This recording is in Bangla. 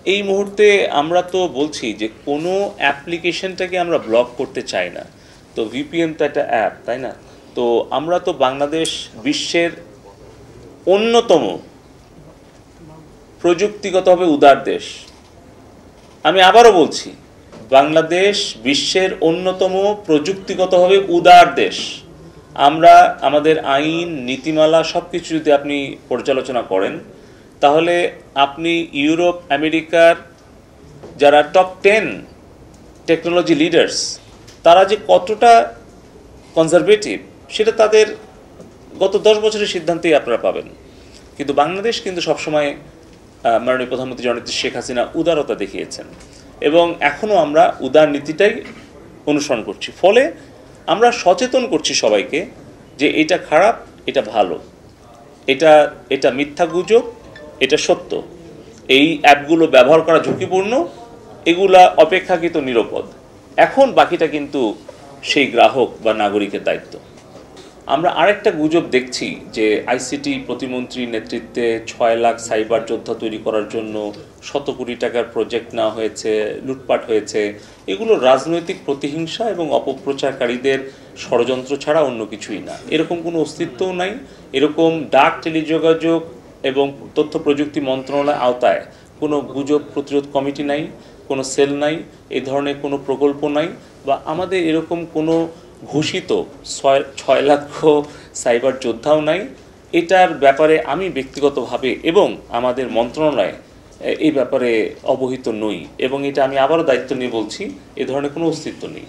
এই মুহূর্তে আমরা তো বলছি যে কোনো অ্যাপ্লিকেশনটাকে আমরা ব্লক করতে চাই না। তো ভিপিএন তো একটা অ্যাপ, তাই না? তো আমরা তো বাংলাদেশ বিশ্বের অন্যতম প্রযুক্তিগতভাবে উদার দেশ। আমি আবারও বলছি, বাংলাদেশ বিশ্বের অন্যতম প্রযুক্তিগতভাবে উদার দেশ। আমরা আমাদের আইন নীতিমালা সব কিছু যদি আপনি পর্যালোচনা করেন, তাহলে আপনি ইউরোপ আমেরিকার যারা টপ 10 টেকনোলজি লিডার্স, তারা যে কতটা কনজারভেটিভ সেটা তাদের গত 10 বছরের সিদ্ধান্তেই আপনারা পাবেন। কিন্তু বাংলাদেশ কিন্তু সবসময় মাননীয় প্রধানমন্ত্রী জননেত্রী শেখ হাসিনা উদারতা দেখিয়েছেন এবং এখনও আমরা উদার নীতিটাই অনুসরণ করছি। ফলে আমরা সচেতন করছি সবাইকে যে এটা খারাপ, এটা ভালো, এটা এটা মিথ্যা গুজব, এটা সত্য। এই অ্যাপগুলো ব্যবহার করা ঝুঁকিপূর্ণ, এগুলা অপেক্ষাকৃত নিরাপদ। এখন বাকিটা কিন্তু সেই গ্রাহক বা নাগরিকের দায়িত্ব। আমরা আরেকটা গুজব দেখছি যে আইসিটি প্রতিমন্ত্রীর নেতৃত্বে 6 লাখ সাইবার যোদ্ধা তৈরি করার জন্য শত কোটি টাকার প্রজেক্ট নেওয়া হয়েছে, লুটপাট হয়েছে। এগুলো রাজনৈতিক প্রতিহিংসা এবং অপপ্রচারকারীদের ষড়যন্ত্র ছাড়া অন্য কিছুই না। এরকম কোনো অস্তিত্বও নাই। এরকম ডাক, টেলিযোগাযোগ এবং তথ্য প্রযুক্তি মন্ত্রণালয়ের আওতায় কোনো গুজব প্রতিরোধ কমিটি নাই, কোনো সেল নাই, এই ধরনের কোনো প্রকল্প নাই, বা আমাদের এরকম কোনো ঘোষিত 6 লক্ষ সাইবার যোদ্ধাও নাই। এটার ব্যাপারে আমি ব্যক্তিগতভাবে এবং আমাদের মন্ত্রণালয় এই ব্যাপারে অবহিত নই, এবং এটা আমি আবারও দায়িত্ব নিয়ে বলছি, এ ধরনের কোনো অস্তিত্ব নেই।